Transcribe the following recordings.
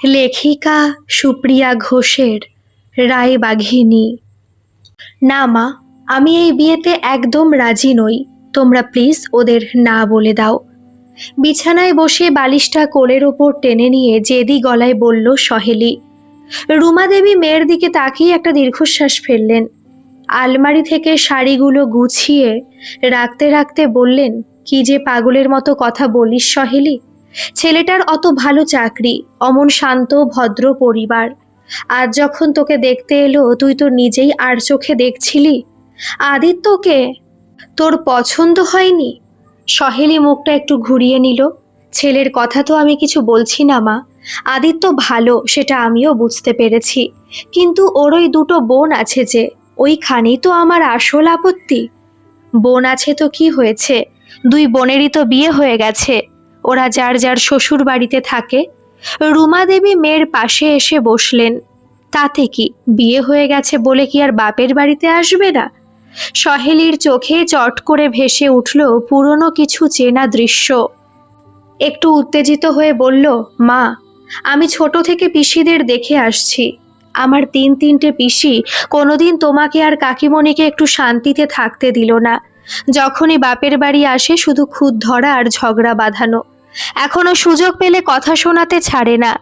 লেখিকা সুপ্রিয়া ঘোষের রায়বাঘিনী। না মা, আমি এই বিয়েতে একদম রাজি নই। তোমরা প্লিজ ওদের না বলে দাও। বিছানায় বসে বালিশটা কোলের ওপর টেনে নিয়ে জেদি গলায় বলল সহেলি। রুমা দেবী মেয়ের দিকে তাকিয়ে একটা দীর্ঘশ্বাস ফেললেন। আলমারি থেকে শাড়িগুলো গুছিয়ে রাখতে রাখতে বললেন, কি যে পাগলের মতো কথা বলিস সহেলি। ছেলেটার অত ভালো চাকরি, অমন শান্ত ভদ্র পরিবার। আজ যখন তোকে দেখতে এলো তুই তো নিজেই আর চোখে দেখছিলি। আদিত্যকে তোর পছন্দ হয়নি? সহেলি মুখটা একটু ঘুরিয়ে নিল। ছেলের কথা তো আমি কিছু বলছি না মা। আদিত্য ভালো, সেটা আমিও বুঝতে পেরেছি, কিন্তু ওর ওই দুটো বোন আছে যে, ওইখানেই তো আমার আসল আপত্তি। বোন আছে তো কি হয়েছে? দুই বোনেরই তো বিয়ে হয়ে গেছে। ওরা যার যার শ্বশুর বাড়িতে থাকে। রুমা দেবী মেয়ের পাশে এসে বসলেন। তাতে কি, বিয়ে হয়ে গেছে বলে কি আর বাপের বাড়িতে আসবে না? সহেলির চোখে চট করে ভেসে উঠল পুরনো কিছু চেনা দৃশ্য। একটু উত্তেজিত হয়ে বলল, মা, আমি ছোট থেকে পিসিদের দেখে আসছি। আমার তিনটে পিসি কোনোদিন তোমাকে আর কাকিমণিকে একটু শান্তিতে থাকতে দিল না। যখনই বাপের বাড়ি আসে শুধু খুঁত ধরা আর ঝগড়া বাঁধানো। এখনো সুযোগ পেলে কথা শোনাতে ছাড়ে না।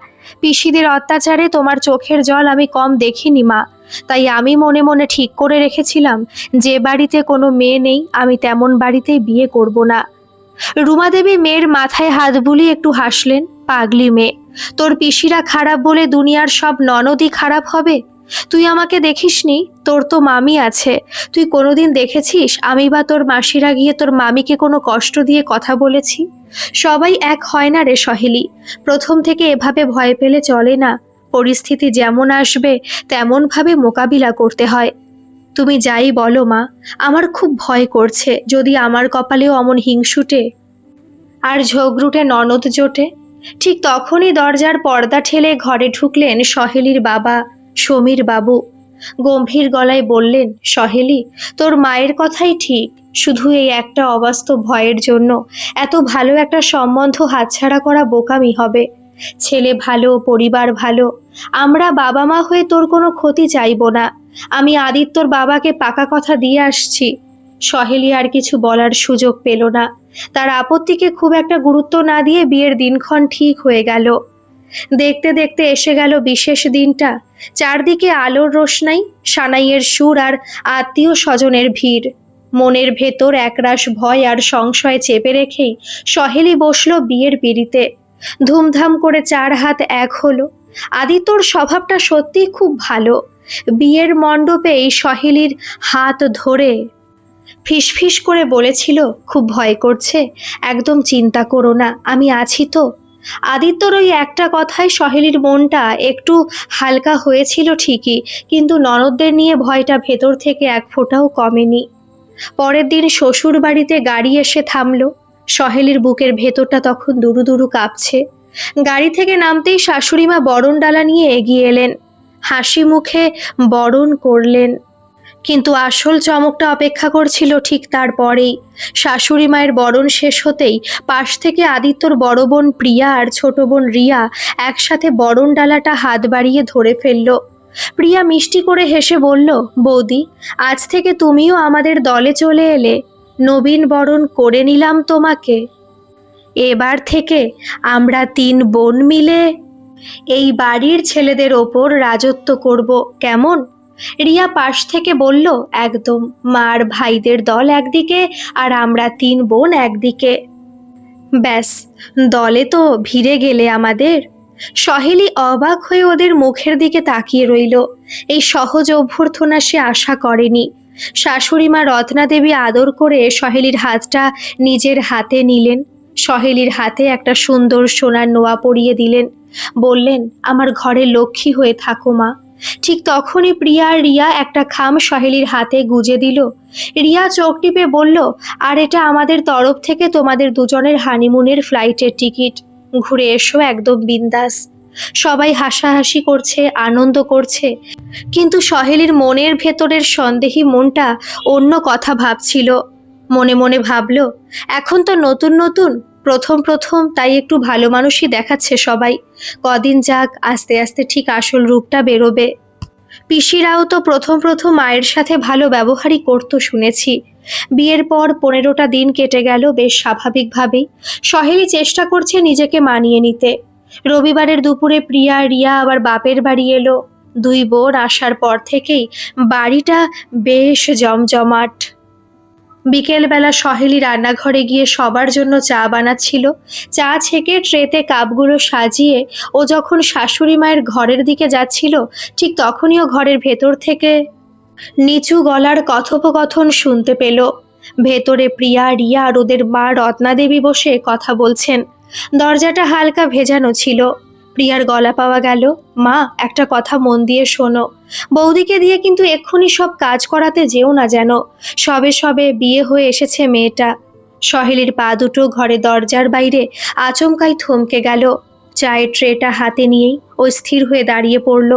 পিসিদের অত্যাচারে তোমার চোখের জল আমি কম দেখিনি মা। তাই আমি মনে মনে ঠিক করে রেখেছিলাম, যে বাড়িতে কোনো মেয়ে নেই আমি তেমন বাড়িতেই বিয়ে করব না। রুমা দেবী মেয়ের মাথায় হাত বুলিয়ে একটু হাসলেন। পাগলি মেয়ে, তোর পিসিরা খারাপ বলে দুনিয়ার সব ননদই খারাপ হবে? তুই আমাকে দেখিসনি? তোর তো মামি আছে। তুই কোনোদিন দেখেছিস আমি বা তোর মাসিরা গিয়ে তোর মামিকে কোনো কষ্ট দিয়ে কথা বলেছি? সবাই এক হয় না রে সহেলি। প্রথম থেকে এভাবে ভয় পেলে চলে না। পরিস্থিতি যেমন আসবে তেমনভাবে মোকাবিলা করতে হয়। তুমি যাই বলো মা, আমার খুব ভয় করছে যদি আমার কপালেও অমন হিংসুটে আর ঝগড়ুটে ননদ জোটে। ঠিক তখনই দরজার পর্দা ঠেলে ঘরে ঢুকলেন সহেলির বাবা সমীর বাবু। গম্ভীর গলায় বললেন, সহেলি, তোর মায়ের কথাই ঠিক। শুধু এই একটা অবাস্তব ভয়ের জন্য এত ভালো একটা সম্বন্ধ হাতছাড়া করা বোকামি হবে। ছেলে ভালো, পরিবার ভালো। আমরা বাবা মা হয়ে তোর কোনো ক্ষতি চাইবো না। আমি আদিত্যর বাবাকে পাকা কথা দিয়ে আসছি। সহেলি আর কিছু বলার সুযোগ পেল না। তার আপত্তিকে খুব একটা গুরুত্ব না দিয়ে বিয়ের দিনক্ষণ ঠিক হয়ে গেল। দেখতে দেখতে এসে গেল বিশেষ দিনটা। চারদিকে আলোর রোশনাই, সানাইয়ের সুর আর আত্মীয় স্বজনের ভিড়। মনের ভেতর একরাশ ভয় আর সংশয় চেপে রেখেই সহেলি বসল বিয়ের পিঁড়িতে। ধুমধাম করে 4 হাত এক হলো। আদিত্যর স্বভাবটা সত্যিই খুব ভালো। বিয়ের মণ্ডপেই সহেলির হাত ধরে ফিসফিস করে বলেছিল, খুব ভয় করছে, একদম চিন্তা করো না, আমি আছি তো। আদিত্যর ওই একটা কথায় সহেলির মনটা একটু হালকা হয়েছিল ঠিকই, কিন্তু ননদদের নিয়ে ভয়টা ভেতর থেকে এক ফোঁটাও কমেনি। পরের দিন শ্বশুর বাড়িতে গাড়ি এসে থামলো। সহেলির বুকের ভেতরটা তখন দুরু দুরু কাঁপছে। গাড়ি থেকে নামতেই শাশুড়িমা বরণ ডালা নিয়ে এগিয়ে এলেন। হাসি মুখে বরণ করলেন। কিন্তু আসল চমকটা অপেক্ষা করছিল ঠিক তারপরেই। শাশুড়ি মায়ের বরণ শেষ হতেই পাশ থেকে আদিত্যর বড় বোন প্রিয়া আর ছোট বোন রিয়া একসাথে বরণ ডালাটা হাত বাড়িয়ে ধরে ফেলল। প্রিয়া মিষ্টি করে হেসে বলল, বৌদি, আজ থেকে তুমিও আমাদের দলে চলে এলে। নবীন বরণ করে নিলাম তোমাকে। এবার থেকে আমরা 3 বোন মিলে এই বাড়ির ছেলেদের ওপর রাজত্ব করব, কেমন? রিয়া পাশ থেকে বলল, একদম। মার ভাইদের দল একদিকে আর আমরা 3 বোন একদিকে। ব্যাস, দলে তো ভিড়ে গেলে আমাদের। সহেলি অবাক হয়ে ওদের মুখের দিকে তাকিয়ে রইল। এই সহজ অভ্যর্থনা সে আশা করেনি। শাশুড়িমা রত্না দেবী আদর করে সহেলির হাতটা নিজের হাতে নিলেন। সহেলির হাতে একটা সুন্দর সোনার নোয়া পরিয়ে দিলেন। বললেন, আমার ঘরে লক্ষ্মী হয়ে থাকো মা। ঠিক তখনই প্রিয়া আর রিয়া একটা খাম সহেলির হাতে গুজে দিল। রিয়া চোখ টিপে বলল, আর এটা আমাদের তরফ থেকে তোমাদের দুজনের হানিমুনের ফ্লাইটের টিকিট। ঘুরে এসো একদম বিন্দাস। সবাই হাসাহাসি করছে, আনন্দ করছে, কিন্তু সহেলির মনের ভেতরের সন্দেহী মনটা অন্য কথা ভাবছিল। মনে মনে ভাবল, এখন তো নতুন নতুন, প্রথম প্রথম তাই একটু ভালো মানুষই দেখাচ্ছে সবাই। কদিন যাক, আস্তে আস্তে ঠিক আসল রূপটা বেরোবে। পিসিরাও তো প্রথম প্রথম মায়ের সাথে ভালো ব্যবহারই করতো শুনেছি। বিয়ের পর 15টা দিন কেটে গেল বেশ স্বাভাবিকভাবেই। সহেলি চেষ্টা করছে নিজেকে মানিয়ে নিতে। রবিবারের দুপুরে প্রিয়া রিয়া আবার বাপের বাড়ি এলো। দুই বোন আসার পর থেকেই বাড়িটা বেশ জমজমাট। বিকেলবেলা সহেলি রান্নাঘরে গিয়ে সবার জন্য চা বানাচ্ছিল। চা ছেঁকে ট্রেতে কাপগুলো সাজিয়ে ও যখন শাশুড়ি মায়ের ঘরের দিকে যাচ্ছিল, ঠিক তখনই ও ঘরের ভেতর থেকে নিচু গলার কথোপকথন শুনতে পেল। ভেতরে প্রিয়া রিয়া আর ওদের মা রত্নাদেবী বসে কথা বলছেন। দরজাটা হালকা ভেজানো ছিল। প্রিয়ার গলা পাওয়া গেল, মা একটা কথা মন দিয়ে শোনো। বৌদিকে দিয়ে কিন্তু এক্ষুনি সব কাজ করাতে যেও না যেন। সবে সবে বিয়ে হয়ে এসেছে মেয়েটা। সহেলির পা দুটো ঘরে দরজার বাইরে আচমকাই থমকে গেল। চায়ের ট্রেটা হাতে নিয়েই ও স্থির হয়ে দাঁড়িয়ে পড়ল।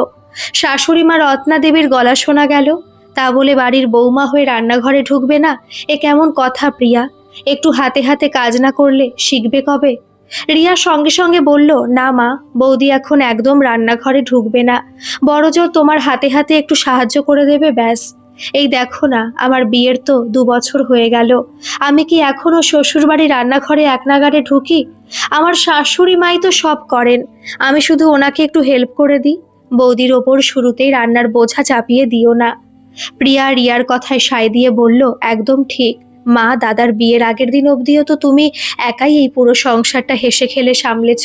শাশুড়ি মা রত্না দেবীর গলা শোনা গেল। তা বলে বাড়ির বৌমা হয়ে রান্নাঘরে ঢুকবে না? এ কেমন কথা প্রিয়া? একটু হাতে হাতে কাজ না করলে শিখবে কবে? রিয়া সঙ্গে সঙ্গে বলল, না মা, বৌদি এখন একদম রান্নাঘরে ঢুকবে না। বড়জোর তোমার হাতে হাতে একটু সাহায্য করে দেবে, ব্যাস। এই দেখো না, আমার বিয়ের তো 2 বছর হয়ে গেল। আমি কি এখনো শ্বশুরবাড়ি রান্নাঘরে এক নাগাড়ে ঢুকি? আমার শাশুড়ি মাই তো সব করেন, আমি শুধু ওনাকে একটু হেল্প করে দিই। বৌদির ওপর শুরুতেই রান্নার বোঝা চাপিয়ে দিও না। প্রিয়া রিয়ার কথায় সায় দিয়ে বলল, একদম ঠিক মা। দাদার বিয়ের আগের দিন অবধিও তো তুমি একাই এই পুরো সংসারটা হেসে খেলে সামলেছ।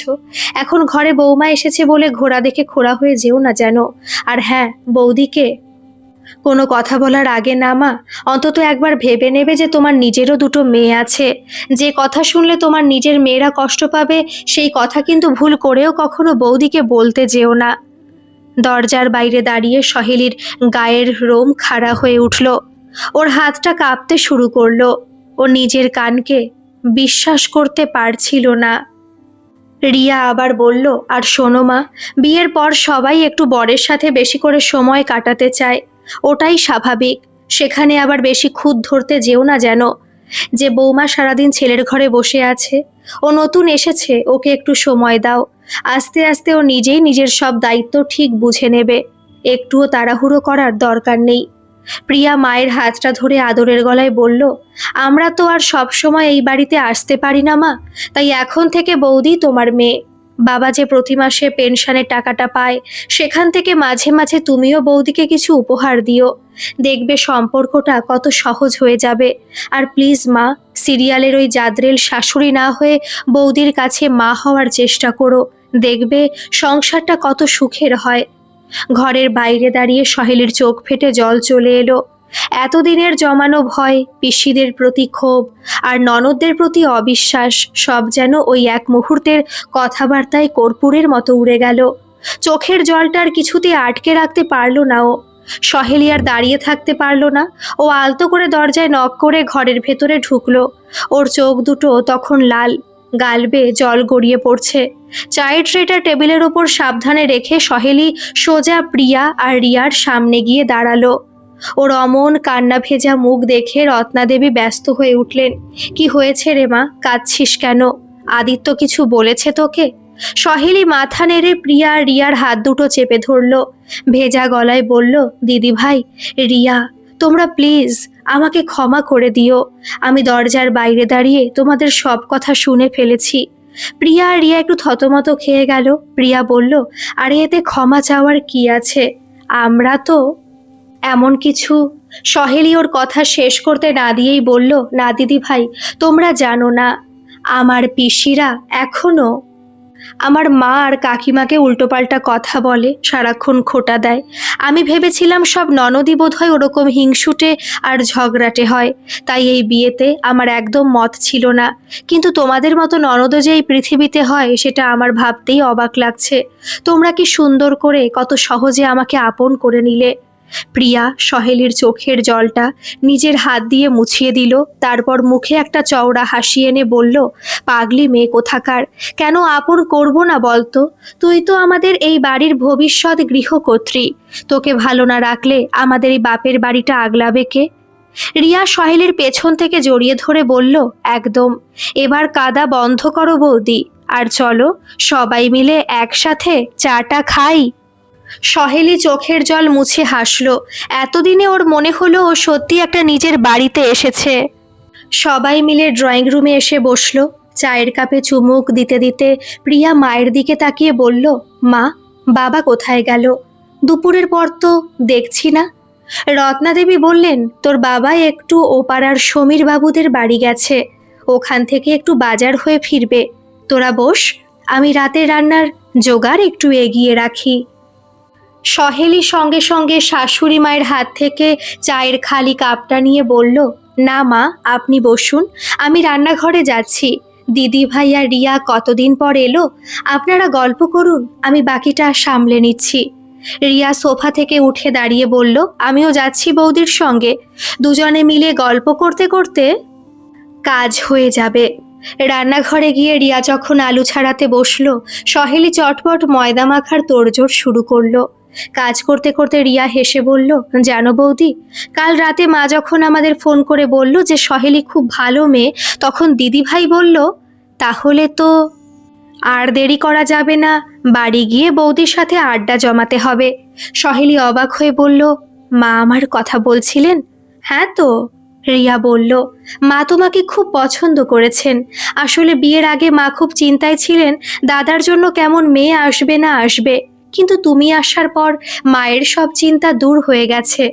এখন ঘরে বৌমা এসেছে বলে ঘোড়া দেখে খোড়া হয়ে যেও না যেন। আর হ্যাঁ, বৌদিকে কোনো কথা বলার আগে না মা, অন্তত একবার ভেবে নেবে যে তোমার নিজেরও দুটো মেয়ে আছে। যে কথা শুনলে তোমার নিজের মেয়েরা কষ্ট পাবে, সেই কথা কিন্তু ভুল করেও কখনো বৌদিকে বলতে যেও না। দরজার বাইরে দাঁড়িয়ে সহেলির গায়ের রোম খাড়া হয়ে উঠল। ওর হাতটা কাঁপতে শুরু করলো। ও নিজের কানকে বিশ্বাস করতে পারছিল না। রিয়া আবার বলল, আর শোনো মা, বিয়ের পর সবাই একটু বরের সাথে বেশি করে সময় কাটাতে চায়। ওটাই স্বাভাবিক। সেখানে আবার বেশি খুঁত ধরতে যেও না যেন। যে বৌমা সারাদিন ছেলের ঘরে বসে আছে, ও নতুন এসেছে, ওকে একটু সময় দাও। আস্তে আস্তে ও নিজেই নিজের সব দায়িত্ব ঠিক বুঝে নেবে। একটুও তাড়াহুড়ো করার দরকার নেই। প্রিয়া মায়ের হাতটা ধরে আদরের গলায় বলল, আমরা তো আর সব সময় এই বাড়িতে আসতে পারি না মা, তাই এখন থেকে বৌদি তোমার মেয়ে। বাবা যে প্রতি মাসে পেনশনের টাকাটা পায়, সেখান থেকে মাঝে মাঝে তুমিও বৌদিকে কিছু উপহার দিও। দেখবে সম্পর্কটা কত সহজ হয়ে যাবে। আর প্লিজ মা, সিরিয়ালের ওই জাদরেল শাশুড়ি না হয়ে বৌদির কাছে মা হওয়ার চেষ্টা করো। দেখবে সংসারটা কত সুখের হয়। ঘরের বাইরে দাঁড়িয়ে সহেলির চোখ ফেটে জল চলে এলো। এতদিনের জমানো ভয়, পিসিদের প্রতি ক্ষোভ আর ননদদের প্রতি অবিশ্বাস সব যেন ওই এক মুহূর্তের কথাবার্তায় কর্পূরের মতো উড়ে গেল। চোখের জলটার কিছুতে আটকে রাখতে পারল না ও। সহেলি আর দাঁড়িয়ে থাকতে পারল না। ও আলতো করে দরজায় নক করে ঘরের ভেতরে ঢুকলো। ওর চোখ দুটো তখন লাল, গাল বেয়ে জল গড়িয়ে পড়ছে। চায়ের ট্রেটা টেবিলের ওপর সাবধানে রেখে সহেলি সোজা প্রিয়া আর রিয়ার সামনে গিয়ে দাঁড়ালো। ওর অমন কান্না ভেজা মুখ দেখে রত্নাদেবী ব্যস্ত হয়ে উঠলেন। কি হয়েছে রে মা, কাঁদছিস কেন? আদিত্য কিছু বলেছে তোকে? সহেলি মাথা নেড়ে প্রিয়া আর রিয়ার হাত দুটো চেপে ধরল। ভেজা গলায় বলল, দিদি ভাই, রিয়া, তোমরা প্লিজ আমাকে ক্ষমা করে দিও। আমি দরজার বাইরে দাঁড়িয়ে তোমাদের সব কথা শুনে ফেলেছি। প্রিয়া আর রিয়া একটু থতমত খেয়ে গেল। প্রিয়া বলল, আরে এতে ক্ষমা চাওয়ার কি আছে? আমরা তো এমন কিছু। সহেলি ওর কথা শেষ করতে না দিয়েই বলল, না দিদি ভাই, তোমরা জানো না, আমার পিসিরা এখনো আমার মা আর কাকিমাকে উল্টোপাল্টা কথা বলে, সারাক্ষণ খোঁটা দেয়। আমি ভেবেছিলাম সব ননদই বোধহয় ওরকম হিংসুটে আর ঝগড়াটে হয়, তাই এই বিয়েতে আমার একদম মত ছিল না। কিন্তু তোমাদের মতো ননদও যে এই পৃথিবীতে হয়, সেটা আমার ভাবতেই অবাক লাগছে। তোমরা কি সুন্দর করে কত সহজে আমাকে আপন করে নিলে। প্রিয়া সহেলির চোখের জলটা নিজের হাত দিয়ে মুছিয়ে দিল। তারপর মুখে একটা চওড়া হাসি এনে বলল, পাগলি মেয়ে কোথাকার, কেন আপন করব না বলতো? তুই তো আমাদের এই বাড়ির ভবিষ্যৎ গৃহকর্ত্রী। তোকে ভালো না রাখলে আমাদের এই বাপের বাড়িটা আগলাবে কে? রিয়া সহেলির পেছন থেকে জড়িয়ে ধরে বলল, একদম, এবার কাদা বন্ধ করো বৌদি, আর চলো সবাই মিলে একসাথে চাটা খাই। সহেলি চোখের জল মুছে হাসলো। এতদিনে ওর মনে হলো ও সত্যি একটা নিজের বাড়িতে এসেছে। সবাই মিলে ড্রয়িং রুমে এসে বসলো। চায়ের কাপে চুমুক দিতে দিতে প্রিয়া মায়ের দিকে তাকিয়ে বলল, মা, বাবা কোথায় গেল? দুপুরের পর তো দেখছি না। রত্নাদেবী বললেন, তোর বাবা একটু ওপাড়ার সমীর বাবুদের বাড়ি গেছে, ওখান থেকে একটু বাজার হয়ে ফিরবে। তোরা বস, আমি রাতের রান্নার জোগাড় একটু এগিয়ে রাখি। সহেলি সঙ্গে সঙ্গে শাশুড়ি মায়ের হাত থেকে চায়ের খালি কাপটা নিয়ে বলল, না মা, আপনি বসুন, আমি রান্নাঘরে যাচ্ছি। দিদি ভাই আর রিয়া কতদিন পর এলো, আপনারা গল্প করুন, আমি বাকিটা সামলে নিচ্ছি। রিয়া সোফা থেকে উঠে দাঁড়িয়ে বলল, আমিও যাচ্ছি বৌদির সঙ্গে, দুজনে মিলে গল্প করতে করতে কাজ হয়ে যাবে। রান্নাঘরে গিয়ে রিয়া যখন আলু ছাড়াতে বসলো, সহেলি চটপট ময়দা মাখার তোড়জোড় শুরু করলো। কাজ করতে করতে রিয়া হেসে বলল, জানো বৌদি, কাল রাতে মা যখন আমাদের ফোন করে বলল যে সহেলি খুব ভালো মেয়ে, তখন দিদিভাই বলল, তাহলে তো আর দেরি করা যাবে না, বাড়ি গিয়ে বৌদির সাথে আড্ডা জমাতে হবে। সহেলি অবাক হয়ে বলল, মা আমার কথা বলছিলেন? হ্যাঁ তো, রিয়া বলল, মা তোমাকে খুব পছন্দ করেছেন। আসলে বিয়ের আগে মা খুব চিন্তায় ছিলেন দাদার জন্য কেমন মেয়ে আসবে না আসবে, কিন্তু তুমি আসার পর মায়ের সব চিন্তা দূর হয়ে গেছে।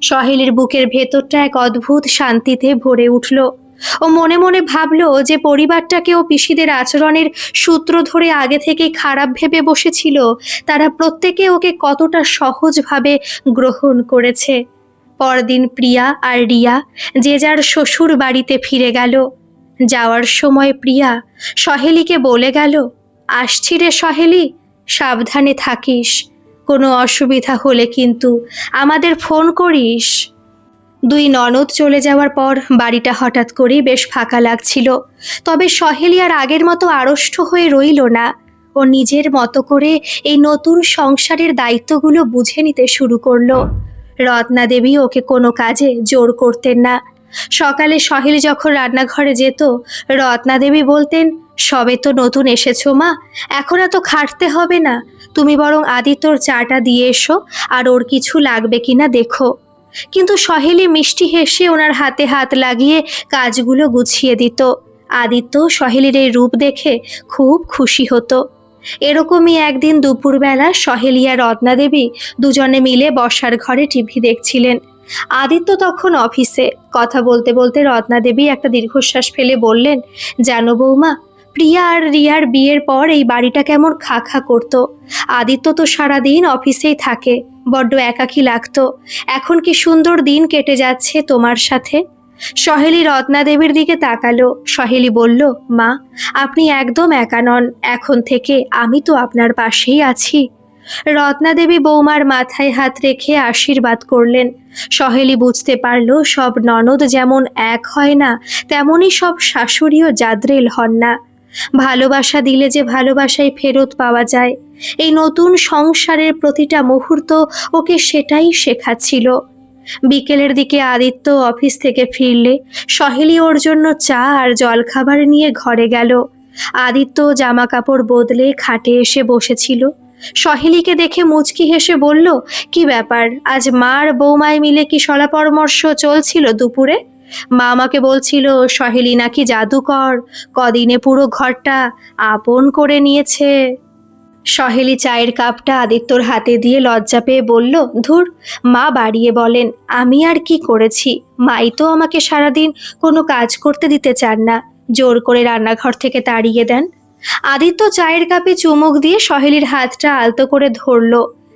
সহেলির বুকের ভেতরটা এক অদ্ভুত শান্তিতে ভরে উঠল। ও মনে মনে ভাবল যে পরিবারটাকে ও পিসিদের আচরণের সূত্র ধরে আগে থেকে খারাপ ভেবে বসেছিল, তারা প্রত্যেকে ওকে কতটা সহজভাবে গ্রহণ করেছে। পরদিন প্রিয়া আর রিয়া যে যার শ্বশুর বাড়িতে ফিরে গেল। যাওয়ার সময় প্রিয়া সহেলিকে বলে গেল, আসছি রে সহেলি, সাবধানে থাকিস, কোনো অসুবিধা হলে কিন্তু আমাদের ফোন করিস। দুই ননদ চলে যাওয়ার পর বাড়িটা হঠাৎ করেই বেশ ফাঁকা লাগছিল। তবে সহেলি আর আগের মতো আড়ষ্ট হয়ে রইল না। ও নিজের মতো করে এই নতুন সংসারের দায়িত্বগুলো বুঝে নিতে শুরু করলো। রত্না দেবী ওকে কোনো কাজে জোর করতেন না। সকালে সহেলি যখন রান্নাঘরে যেত, রত্না দেবী বলতেন, সবে তো নতুন এসেছো মা, এখন এত খাটতে হবে না, তুমি বরং আদিত্যর চাটা দিয়ে এসো, আর ওর কিছু লাগবে কিনা দেখো। কিন্তু সহেলি মিষ্টি হেসে ওনার হাতে হাত লাগিয়ে কাজগুলো গুছিয়ে দিত। আদিত্য সহেলির এই রূপ দেখে খুব খুশি হতো। এরকমই একদিন দুপুরবেলা সহেলি আর রত্না দেবী দুজনে মিলে বসার ঘরে টিভি দেখছিলেন। আদিত্য তখন অফিসে। কথা বলতে বলতে রত্না দেবী একটা দীর্ঘশ্বাস ফেলে বললেন, জানো বৌমা, প্রিয়া আর রিয়ার বিয়ের পর এই বাড়িটা কেমন খা খা করতো। আদিত্য তো সারাদিন অফিসেই থাকে, বড্ড একাকী লাগতো। এখন কি সুন্দর দিন কেটে যাচ্ছে তোমার সাথে। সহেলি রত্না দেবীর দিকে তাকালো। সহেলি বলল, মা, আপনি একদম একা নন, এখন থেকে আমি তো আপনার পাশেই আছি। রত্না দেবী বৌমার মাথায় হাত রেখে আশীর্বাদ করলেন। সহেলি বুঝতে পারল সব ননদ যেমন এক হয় না, তেমনি সব শাশুড়িও জাদ্রেল হন না। ভালোবাসা দিলে যে ভালোবাসায় ফেরত পাওয়া যায়, এই নতুন সংসারের প্রতিটা মুহূর্ত ওকে সেটাই শেখাচ্ছিল। বিকেলের দিকে আদিত্য অফিস থেকে ফিরলে সহেলি ওর জন্য চা আর জলখাবার নিয়ে ঘরে গেল। আদিত্য জামা কাপড় বদলে খাটে এসে বসেছিল। সহেলিকে দেখে মুচকি হেসে বলল, কি ব্যাপার, আজ মা আর বৌমায় মিলে কি শলা পরামর্শ চলছিল দুপুরে? মা আমাকে বলছিল সহেলি নাকি জাদুকর, কদিনে পুরো ঘরটা আপন করে নিয়েছে। সহেলি চায়ের কাপটা আদিত্যর হাতে দিয়ে লজ্জা পেয়ে বলল, ধুর, মা বাড়িয়ে বলেন, আমি আর কি করেছি, মাই তো আমাকে সারাদিন কোনো কাজ করতে দিতে চান না, জোর করে রান্নাঘর থেকে তাড়িয়ে দেন। আদিত্য চায়ের কাপে চুমুক দিয়ে সহেলির হাতটা আলতো করে ধরল।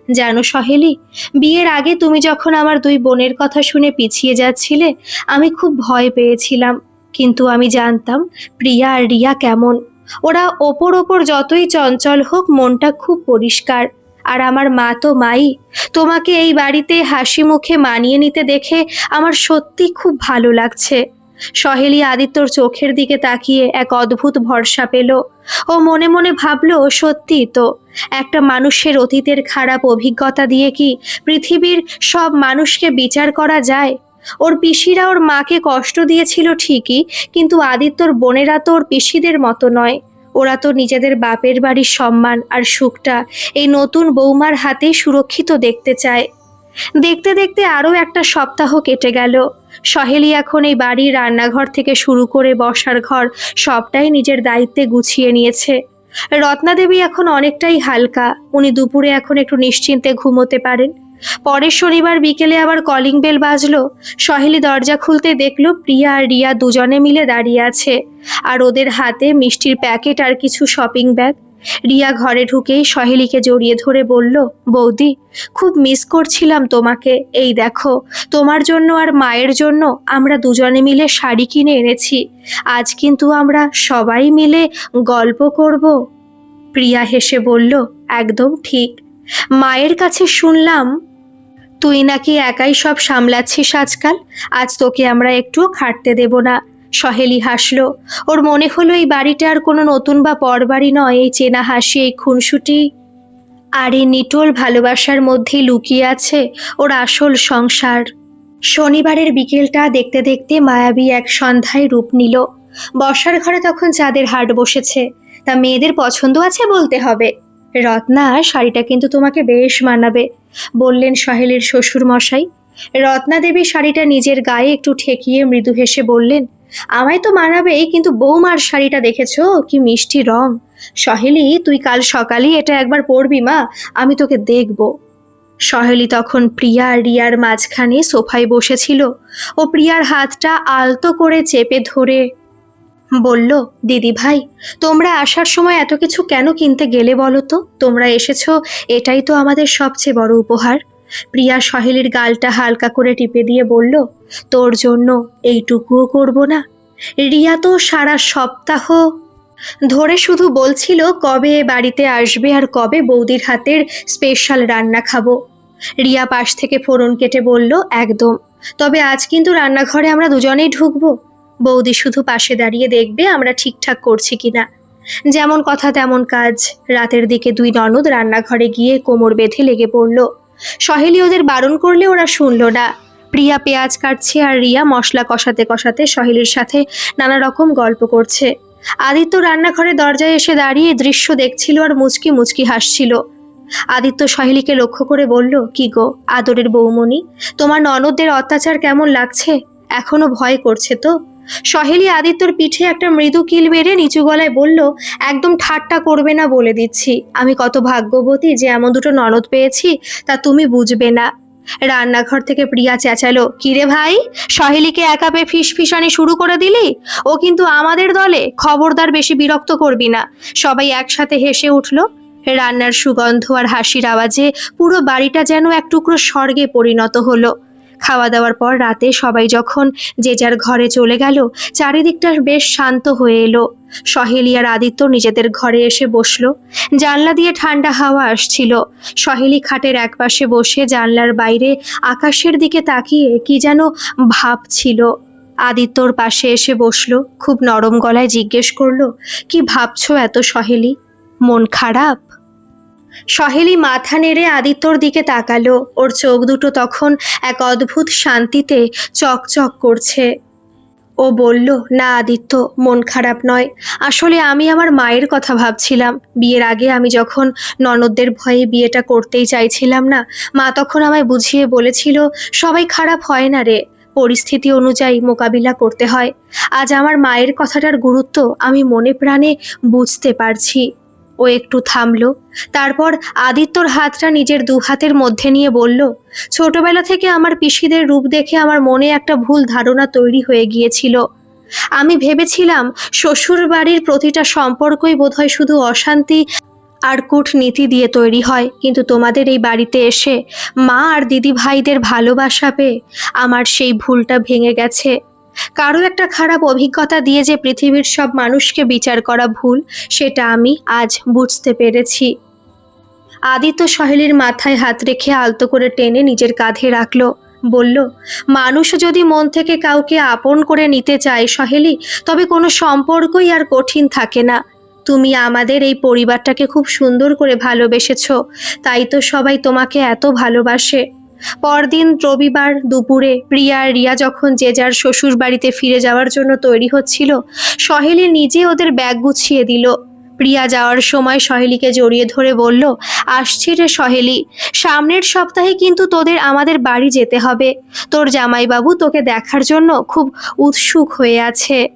জানো সহেলি, বিয়ের আগে তুমি যখন আমার দুই বোনের কথা শুনে পিছিয়ে যাচ্ছিলে, আমি খুব ভয় পেয়েছিলাম। কিন্তু আমি জানতাম প্রিয়া আর রিয়া কেমন। ওরা ওপর ওপর যতই চঞ্চল হোক, মনটা খুব পরিষ্কার। আর আমার মা তো মাই। তোমাকে এই বাড়িতে হাসি মুখে মানিয়ে নিতে দেখে আমার সত্যি খুব ভালো লাগছে। সহেলি আদিত্যর চোখের দিকে তাকিয়ে এক অদ্ভুত ভরসা পেল। ও মনে মনে ভাবল, সত্যি তো, একটা মানুষের অতীতের খারাপ অভিজ্ঞতা দিয়ে কি পৃথিবীর সব মানুষকে বিচার করা যায়? ওর পিসিরা ওর মাকে কষ্ট দিয়েছিল ঠিকই, কিন্তু আদিত্যর বোনেরা তো ওর পিসিদের মতো নয়। ওরা তো নিজেদের বাপের বাড়ির সম্মান আর সুখটা এই নতুন বৌমার হাতেই সুরক্ষিত দেখতে চায়। দেখতে দেখতে আরও একটা সপ্তাহ কেটে গেল। সহেলি এখন এই বাড়ির রান্নাঘর থেকে শুরু করে বসার ঘর সবটাই নিজের দায়িত্বে গুছিয়ে নিয়েছে। রত্নাদেবী এখন অনেকটাই হালকা, উনি দুপুরে এখন একটু নিশ্চিন্তে ঘুমোতে পারেন। পরের শনিবার বিকেলে আবার কলিং বেল বাজলো। সহেলি দরজা খুলতে দেখলো প্রিয়া আর রিয়া দুজনে মিলে দাঁড়িয়ে আছে, আর ওদের হাতে মিষ্টির প্যাকেট আর কিছু শপিং ব্যাগ। রিয়া ঘরে ঢুকেই সহেলিকে জড়িয়ে ধরে বলল, বৌদি, খুব মিস করছিলাম তোমাকে। এই দেখো, তোমার জন্য আর মায়ের জন্য আমরা দুজনে মিলে শাড়ি কিনে এনেছি। আজ কিন্তু আমরা সবাই মিলে গল্প করব। প্রিয়া হেসে বলল, একদম ঠিক। মায়ের কাছে শুনলাম তুই নাকি একাই সব সামলাচ্ছিস আজকাল, আজ তোকে আমরা একটুও খাটতে দেব না। সহেলি হাসলো। ওর মনে হলো এই বাড়িটা আর কোনো নতুন বা পরবাড়ি নয়, এই চেনা হাসি, এই খুনসুটি আর এই নিটোল ভালোবাসার মধ্যেই লুকিয়ে আছে ওর আসল সংসার। শনিবারের বিকেলটা দেখতে দেখতে মায়াবী এক সন্ধ্যায় রূপ নিল। বর্ষার ঘরে তখন চাঁদের হাট বসেছে। তা মেয়েদের পছন্দ আছে বলতে হবে। রত্না, শাড়িটা কিন্তু তোমাকে বেশ মানাবে, বললেন সহেলির শ্বশুর মশাই। রত্না দেবী শাড়িটা নিজের গায়ে একটু ঠেকিয়ে মৃদু হেসে বললেন, আমায় তো মানাবেই, কিন্তু বৌমার শাড়িটা দেখেছো কি মিষ্টি রং। সহেলি, তুই কাল সকালেই এটা একবার পরবি মা, আমি তোকে দেখব। সহেলি তখন প্রিয়া আর রিয়ার মাঝখানে সোফায় বসেছিল। ও প্রিয়ার হাতটা আলতো করে চেপে ধরে বলল, দিদি ভাই, তোমরা আসার সময় এত কিছু কেন কিনতে গেলে বলো তো? তোমরা এসেছো, এটাই তো আমাদের সবচেয়ে বড় উপহার। প্রিয়া সহেলির গালটা হালকা করে টিপে দিয়ে বলল, তোর জন্য এইটুকুও করব না? রিয়া তো সারা সপ্তাহ ধরে শুধু বলছিল কবে এ বাড়িতে আসবে আর কবে বৌদির হাতের স্পেশাল রান্না খাবো। রিয়া পাশ থেকে ফোড়ন কেটে বলল, একদম। তবে আজ কিন্তু রান্নাঘরে আমরা দুজনেই ঢুকবো। বৌদি শুধু পাশে দাঁড়িয়ে দেখবে আমরা ঠিকঠাক করছি কিনা। যেমন কথা তেমন কাজ। রাতের দিকে দুই ননদ রান্নাঘরে গিয়ে কোমর বেঁধে লেগে পড়ল। সহেলি ওদের বারণ করলে ওরা শুনল না। প্রিয়া পেঁয়াজ কাটছে আর রিয়া মশলা কষাতে কষাতে সহেলির সাথে নানা রকম গল্প করছে। আদিত্য রান্নাঘরে দরজায় এসে দাঁড়িয়ে দৃশ্য দেখছিল আর মুচকি মুচকি হাসছিল। আদিত্য সহেলিকে লক্ষ্য করে বলল, কি গো আদরের বৌমণি, তোমার ননদদের অত্যাচার কেমন লাগছে? এখনো ভয় করছে তো? সহেলি আদিত্যর পিঠে একটা মৃদু কিল মেরে নিচু গলায় বলল, একদম ঠাট্টা করবে না বলে দিচ্ছি। আমি কত ভাগ্যবতী যে এমন দুটো ননদ পেয়েছি, তা তুমি বুঝবে না। রান্নাঘর থেকে প্রিয়া চেঁচালো, কিরে ভাই, সহেলিকে একা পেয়ে ফিসফিসানি শুরু করে দিলি? ও কিন্তু আমাদের দলে, খবরদার বেশি বিরক্ত করবি না। সবাই একসাথে হেসে উঠল। রান্নার সুগন্ধ আর হাসির আওয়াজে পুরো বাড়িটা যেন এক টুকরো স্বর্গে পরিণত হলো। খাওয়া দাওয়ার পর রাতে সবাই যখন যে যার ঘরে চলে গেল, চারিদিকটা বেশ শান্ত হয়ে এলো। সহেলি আর আদিত্য নিজেদের ঘরে এসে বসলো। জানলা দিয়ে ঠান্ডা হাওয়া আসছিল। সহেলি খাটের একপাশে বসে জানলার বাইরে আকাশের দিকে তাকিয়ে কি যেন ভাবছিল। আদিত্যর পাশে এসে বসলো, খুব নরম গলায় জিজ্ঞেস করলো, কি ভাবছো এত সহেলি? মন খারাপ? সহেলি মাথা নেড়ে আদিত্যর দিকে তাকালো। ওর চোখ দুটো তখন এক অদ্ভুত শান্তিতে চকচক করছে। ও বলল, না আদিত্য, মন খারাপ নয়। আসলে আমি আমার মায়ের কথা ভাবছিলাম। বিয়ের আগে আমি যখন ননদদের ভয়ে বিয়েটা করতেই চাইছিলাম না, মা তখন আমায় বুঝিয়ে বলেছিল, সবাই খারাপ হয় না রে, পরিস্থিতি অনুযায়ী মোকাবিলা করতে হয়। আজ আমার মায়ের কথাটার গুরুত্ব আমি মনে প্রাণে বুঝতে পারছি। ও একটু থামলো। তারপর আদিত্যর হাতটা নিজের দু হাতের মধ্যে নিয়ে বলল, ছোটবেলা থেকে আমার পিসিদের রূপ দেখে আমার মনে একটা ভুল ধারণা তৈরি হয়ে গিয়েছিল। আমি ভেবেছিলাম শ্বশুর বাড়ির প্রতিটা সম্পর্কই বোধহয় শুধু অশান্তি আর কূটনীতি দিয়ে তৈরি হয়, কিন্তু তোমাদের এই বাড়িতে এসে মা আর দিদি ভাইদের ভালোবাসা পেয়ে আমার সেই ভুলটা ভেঙে গেছে। কারো একটা খারাপ অভিজ্ঞতা দিয়ে যে পৃথিবীর সব মানুষকে বিচার করা ভুল, সেটা আমি আজ বুঝতে পেরেছি। আদিত্য সহেলির মাথায় হাত রেখে আলতো করে টেনে নিজের কাঁধে রাখলো। বলল, মানুষ যদি মন থেকে কাউকে আপন করে নিতে চায় সহেলি, তবে কোনো সম্পর্কই আর কঠিন থাকে না। তুমি আমাদের এই পরিবারটাকে খুব সুন্দর করে ভালোবেসেছো, তাই তো সবাই তোমাকে এত ভালোবাসে। পরদিন রবিবার দুপুরে প্রিয়া আর রিয়া যখন যে যার শ্বশুর বাড়িতে ফিরে যাওয়ার জন্য তৈরি হচ্ছিল, সহেলি নিজে ওদের ব্যাগ গুছিয়ে দিল। প্রিয়া যাওয়ার সময় সহেলিকে জড়িয়ে ধরে বলল, আসছি রে সহেলি, সামনের সপ্তাহে কিন্তু তোদের আমাদের বাড়ি যেতে হবে। তোর জামাইবাবু তোকে দেখার জন্য খুব উৎসুক হয়ে আছে।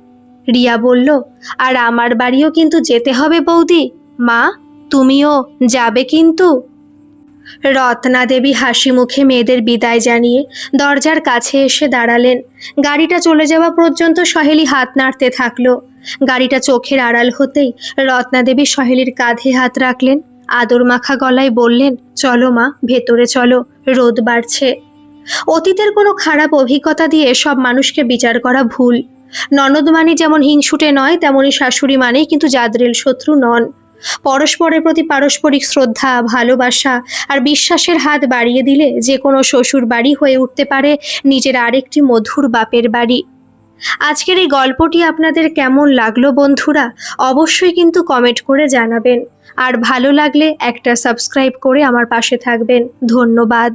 রিয়া বলল, আর আমার বাড়িও কিন্তু যেতে হবে বৌদি। মা, তুমিও যাবে কিন্তু? রত্না দেবী হাসি মুখে মেয়েদের বিদায় জানিয়ে দরজার কাছে এসে দাঁড়ালেন। গাড়িটা চলে যাওয়া পর্যন্ত সহেলি হাত নাড়তে থাকলো। গাড়িটা চোখের আড়াল হতেই রত্না দেবী সহেলির কাঁধে হাত রাখলেন। আদর মাখা গলায় বললেন, চলো মা, ভেতরে চলো, রোদ বাড়ছে। অতীতের কোনো খারাপ অভিজ্ঞতা দিয়ে সব মানুষকে বিচার করা ভুল। ননদ মানে যেমন হিংসুটে নয়, তেমনি শাশুড়ি মানেই কিন্তু জাদরেল শত্রু নন। পরস্পরের প্রতি পারস্পরিক শ্রদ্ধা, ভালোবাসা আর বিশ্বাসের হাত বাড়িয়ে দিলে যে কোনো শ্বশুর বাড়ি হয়ে উঠতে পারে নিজের আরেকটি মধুর বাপের বাড়ি। আজকের এই গল্পটি আপনাদের কেমন লাগলো বন্ধুরা, অবশ্যই কিন্তু কমেন্ট করে জানাবেন। আর ভালো লাগলে একটা সাবস্ক্রাইব করে আমার পাশে থাকবেন। ধন্যবাদ।